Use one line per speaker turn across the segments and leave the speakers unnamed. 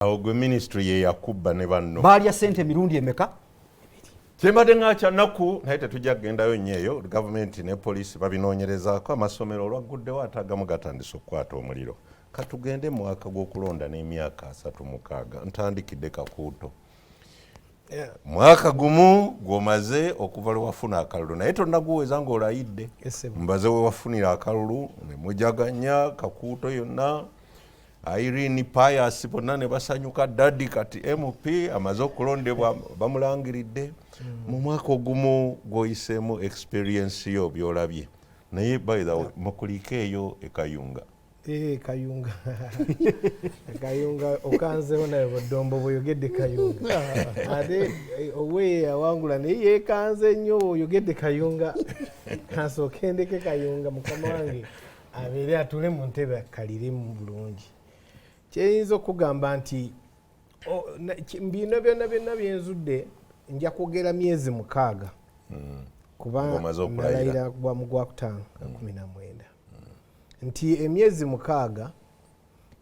awo gwe ministry ye yakubba ne banno
balya sente mirundi emeka
kyembadde ngakya naku naye tetujja kugendayo nnyo eyo gavumenti ne poliisi babinoonyerezaako amasomero olwagguddewo atagamu gatandise okukwata omuliro katugende mu mwaka gw'okulonda n'emyaka 36 ntandikidde Kakuuto mwaka gumu gwomaze okuva lwe wafuna akalulu naye tonnaguweza ng'olayidde mbaze we wafunira akalulu ne mujaganya Kakuuto yonna Irene Pius bonna ne basanyuka daddi kati MP amaze okulondebwa bamulangiridde mu mwaka ogumu gwoyiseemu experience yo byolabye naye by the way mukulika eyo ekayunga
kayunga kayunga okanzeho naye bodombo bweyogedde kayunga ate owe awangula naye yekanze nnyo oyogedde kayunga kasooke ndeke kayunga mukama wange abeere atule mu ntebe akaliremu bulungi kyeyinza okugamba nti bino byonna byonna byenzudde nja kwogera myezi 6 kuba nalayira mu Gwakutaano 19 nti emyezi 6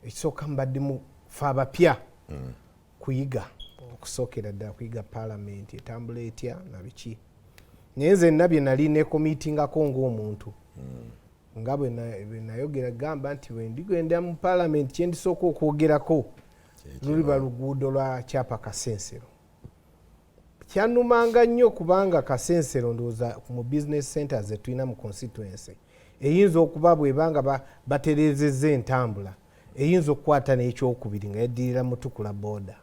ekisooka mbadde mu fe abapya kuyiga okusookera ddala kuyiga Palamenti etambula etya na biki naye nzenna bye nali nekomitingako ng'omuntu nga bwe nayogera gamba nti wendigenda mu Palamenti kyendisooka okwogerako luliba luguudo lwa Kyapa Kasensero kyanumanga nnyo kubanga Kasensero ndowooza mu business centers zetulina mu constituency eyinza okuba bwebanga baterezezza entambula eyinza okukwata n'ekyokubiri nga yaddirira mutukula boda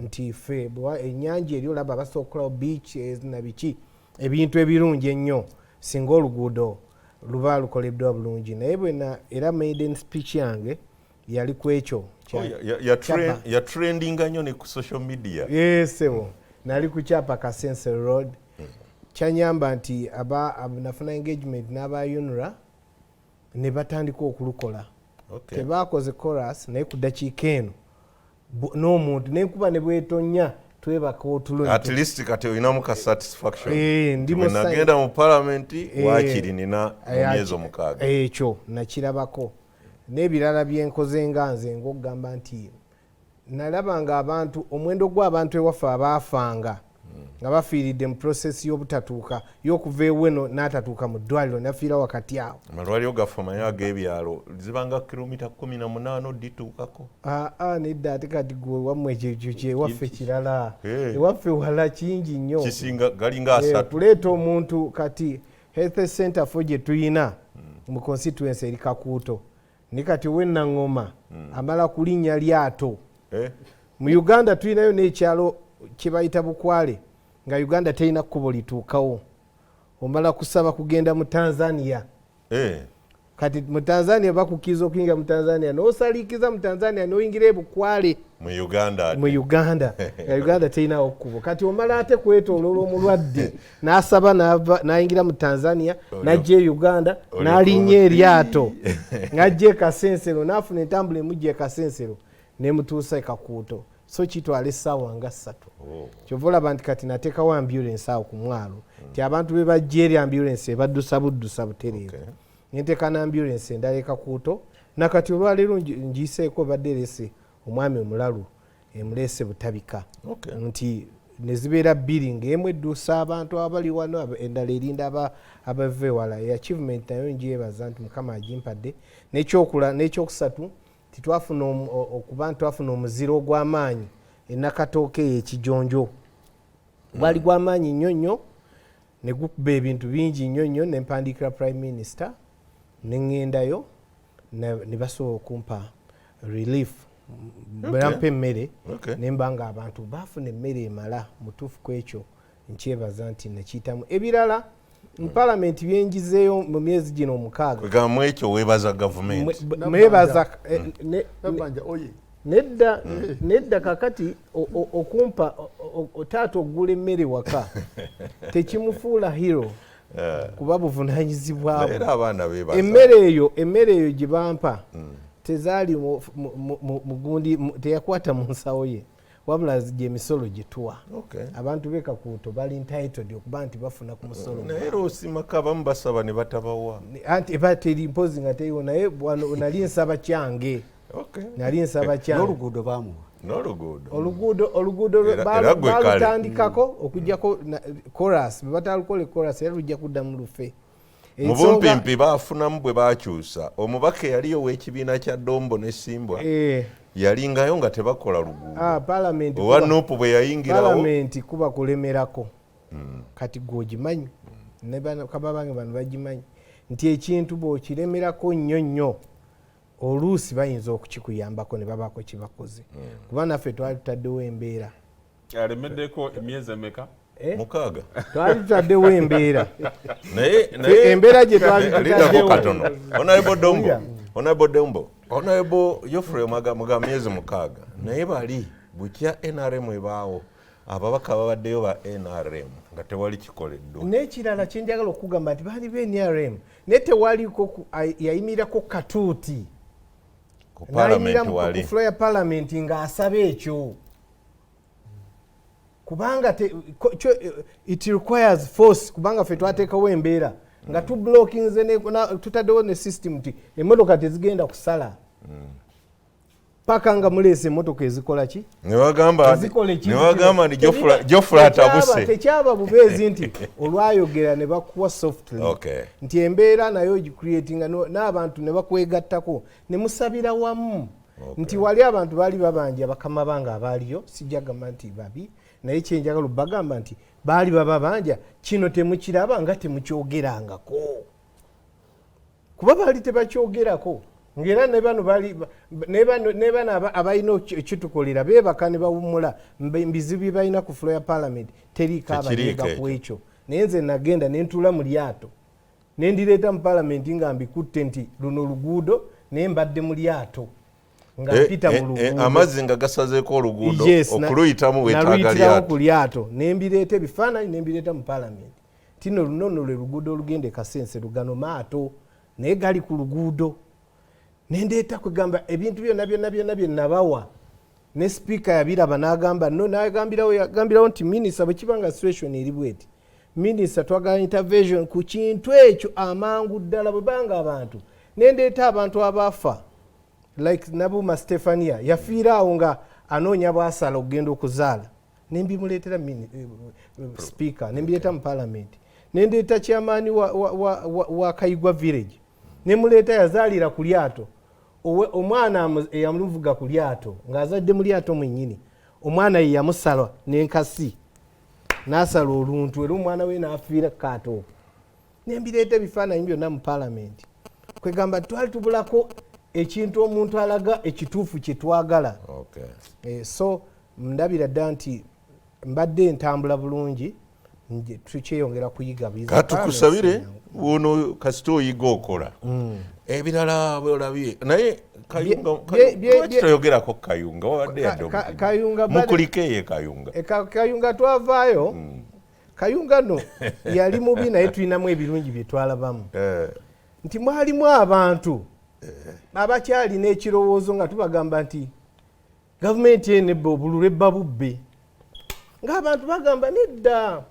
nti ffe ennyanja eri olaba basobola okukolawo beaches na biki ebintu ebirungi ennyo singa oluguudo luba lukoleddwa bulungi naye bwena era maiden speech yange yali ku ekyo
ya trendinga nnyo ne ku social media
yesebo nali ku Kyapa Kasensero road kyanyamba nti nafuna engagement n'aba UNRA ne batandika okulukola tebakoze chorus naye ku dakiika eno n'omuntu nenkuba ne bwetonya twebaka otulo
at least kati olinamu ka satisfaction nagenda mu Palamenti wakiri nina emyezi 6
ekyo nakirabako n'ebirala byenkoze nga nze ng'okugamba nti nalabanga abantu omwendo gw'abantu ewaffe abaafanga nga bafiiridde mu process y'obutatuuka y'okuva eweno n'atatuuka mu ddwaliro nafiira wakati awo
amalwaliro gaffe amanyi ag'ebyalo zibanga kilomita 18 odituukako
nedda ate kati gwe wammwe ekyo kyewaffe kirala ewaffe wala kingi nnyo
kisinga galinga 3
kuleeta omuntu kati health center fo gye tuyina mu constituency eri Kakuuto ne kati ow'Ennangoma amala kulinnya lyato mu Uganda tuyinayo n'ekyalo kye bayita Bukwale nga Uganda terina kkubo lituukawo omala kusaba kugenda mu Tanzania kati mu Tanzania bakukiza okuyingira mu Tanzania n'osaliikiza mu Tanzania n'oyingira Bukwale
mu Uganda
nga Uganda terinawo kkubo kati omala ate kwetooloola omulwadde n'asaba n'ayingira mu Tanzania n'ajja Uganda n'alinnya eryato n'ajja Kasensero n'afuna entambula emujja Kasensero n'emutuusa Kakuuto so kitwala essaawa nga 3 kyova olaba nti kati nateekawo ambulance awo ku mwalo nti abantu be bajja eri ambulance ebaddusa buddusa butereevu nenteeka n'ambulance endala Kakuuto nakati olwaleero ngiyiseeko badde erese omwami omulalu emuleese butabika nti nezibeera 2 ng'emu eddusa abantu abali wano endala erinda abava ewala achievement nayo njebaza nti Mukama agimpadde n'ekyokusatu twafuna okuba twafuna omuziro ogw'amaanyi enakatooke y'ekijonjo gwali gw'amaanyi nnyo nnyo ne gukuba ebintu bingi nnyo nnyo ne mpandiikira Prime Minister ne ŋŋendayo ne basobola okumpa relief bampa emmere ne mba nga abantu baafuna emmere emala mutuufu ku ekyo nkyebaza nti nekiyitamu ebirala mu Palamenti byenjizeeyo mu myezi gino 6
kwegamba ekyo weebaza gavumenti
mwebaza nedda kakati okumpa taata okugula emmere waka tekimufuula hero kuba buvunaanyizibwabo emmere eyo gye bampa tezaali mugundi teyakwata mu nsawo ye wabula gye emisolo gye tuwa abantu b'e Kakuuto bali entitled okuba nti bafuna ku musolo
naye osimaka abamu basaba ne batabawa
anti eba teri mpozi nga teriwo naye nali nsaba kyange nali nsaba kyange
n'oluguudo baamuwa
oluguudo balutandikako okujjako chorus bebatalukole chorus era lujja kudda mu lufe
mu bumpimpi baafunamu bwe baakyusa omubaka yaliyo w'ekibiina kya Dombo ne Simbwa yalingayo nga tebakola luguudo owa Nuupu bwe yayingirawo
Palamenti kuba kulemerako kati gwogimanyi kababange bano bagimanyi nti ekintu bw'okiremerako nnyo oluusi bayinza okukikuyambako ne babako kibakoze kuba naffe twali tutaddewo embeera
alemeddeko emyezi emeka
mukaaga
twali tutaddewo embeera
naye
embeera gye twali tutaddewo
katono Honorable Geofrey muga myezi mukaaga naye bali bukya NRM ebaawo ababaka babaddeyo ba NRM nga tewali kikoleddwa
n'ekirala kyenjagala okugamba nti baali ba NRM naye tewaliko yayimirako katuuti
ku Palamenti wali
ku floor ya Palamenti ng'asaba ekyo kubanga it requires force kubanga ffe twateekawo embeera nga tublockinze tutaddewo ne system ti emmotoka tezigenda kusala paka nga muleese emmotoka ezikola ki
newagamba nti Geofrey atabuse
tekyaba bubeezi nti olwayogera ne bakuwa softly nti embeera nayo ogicreatinga n'abantu ne bakwegattako ne musabira wamu nti wali abantu baali babanja abakama bange abaaliyo sijjagamba nti babi naye kyenjagala bagamba nti baali babanja kino temukiraba nga temukyogerangako kuba baali tebakyogerako ngera ne bano abalina ekitukolera beebaka ne bawummula mbizibu balina ku floor ya Parliament teriiko abaleega ku ekyo naye nze nagenda ne ntuula mu lyato ne ndireeta mu Parliament nga mbikutte nti luno oluguudo naye mbadde mu lyato nga mpita mu luguudo
amazzi nga gasazeeko oluguudo okuluyitamu
weetaaga ku lyato ne mbireeta ebifaananyi ne mbireeta mu Parliament tino lunono lwe luguudo olugenda e Kasense lugano maato naye gali ku luguudo nendeeta kugamba ebintu byonna bye nabawa ne speaker yabiraba n'agamba no yagambirawo nti minisita bwe kibanga situation eri bweti minisita twagala intervention ku kintu ekyo amangu ddala bwe banga abantu nendeeta abantu abaafa like Nabuma Stefania yafiira awo nga anoonya bwasala okugenda okuzaala nembimuleetera speaker nembireeta mu Parliament nendeeta chairman wa Kayigwa village nemuleeta yazaalira ku lyato omwana eyamuvuga ku lyato ng'azadde mu lyato mwennyini omwana ye yamusala n'enkasi n'asala oluntu era omwana we n'afiira ku kaato nembireeta ebifaananyi byonna mu Parliament kwegamba twali tubulako ekintu omuntu alaga ekituufu kye twagala so ndabira dda nti mbadde ntambula bulungi tukyeyongera kuyiga biza
katukusabire uno kasita oyiga okola ebirala olabye naye kayunga kayunga wabadde yadde mukulikeye kayunga twavaayo kayunga no yali mubi naye tulinamu ebirungi bye twalabamu nti mwalimu abantu abakyalina ekirowoozo nga tubagamba nti gavumenti enebba obululu ebba bubbe ng'abantu bagamba nedda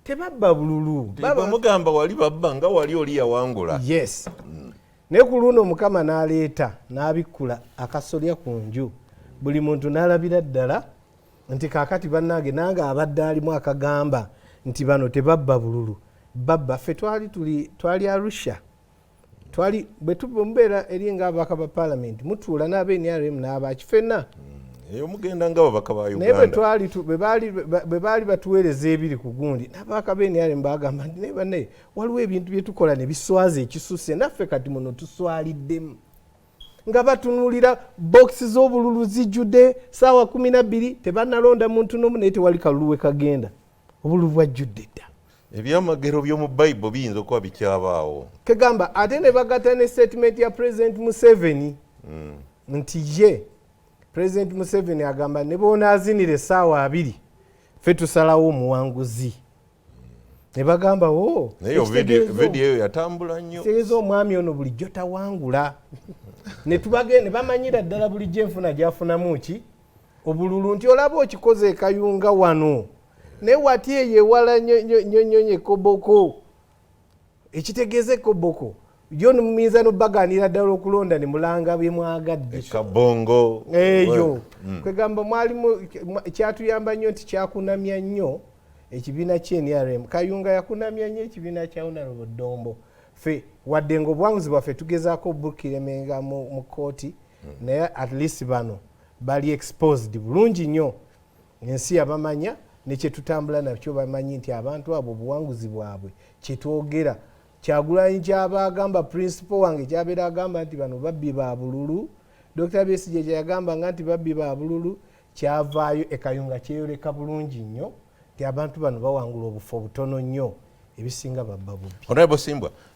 tebabba bululu bamugamba wali babba nga wali oli yawangula
yes naye ku luno Mukama n'aleeta n'abikkula akasolya ku nju buli muntu n'alabira ddala nti kaakati bannange nange abadde alimu akagamba nti bano tebabba bululu babba ffe twali Arusha twali bwe tubeera eri ng'ababaka ba Parliament mutuula n'abe-NRM n'abakifenna
eyo mugenda nga babaka ba Uganda
naye bwe baali batuweereza ebiri ku gundi n'ababaka b'NRM bagamba nti naye banne waliwo ebintu bye tukola ne biswaza ekisusse naffe kati muno tuswaliddemu nga batunuulira bokisi z'obululu zijjudde saawa 12 tebannalonda muntu n'omu naye tewali kalulu we kagenda obululu bwajjudde dda
ebyamagero by'omu Bible biyinza okuba bikyabaawo
kegamba ate ne bagatta ne statement ya President Museveni nti ye President Museveni agamba ne bonaazinira essaawa 2 ffe tusalawo omuwanguzi ne bagamba
naye vidiyo eyo yatambula nnyo
kitegeeza omwami ono bulijjo tawangula ne bamanyira ddala bulijjo enfuna gyafunamu ki obululu nti olaba okikoze ekayunga wano naye wati eyo ewala nnyonyonyo ekoboko ekitegeeza ekoboko yo muyinza n'obbaganira ddala okulonda ne mulanga bye mwagadde
kabongo
eyo kwegamba mwalimu kyatuyamba nnyo nti kyakunamya nnyo ekibiina ky'NRM Kayunga yakunamya nnyo ekibiina kya Honorable Dombo ffe wadde ng'obuwanguzi bwaffe tugezaako obukiremenga mu kooti naye at least bano bali exposed bulungi nnyo ensi yabamanya nekyetutambula nakyo bamanyi nti abantu abo obuwanguzi bwabwe kyetwogera Kyagulanyi kyaba agamba principal wange kyabeera agamba nti bano babbi ba bululu Dr. Besigye kyagamba nti babbi ba bululu kyavaayo ekayunga kyeyoleka bulungi nnyo nti abantu bano bawangula obufu obutono nnyo ebisinga babba bubbi.
Honorable Simbwa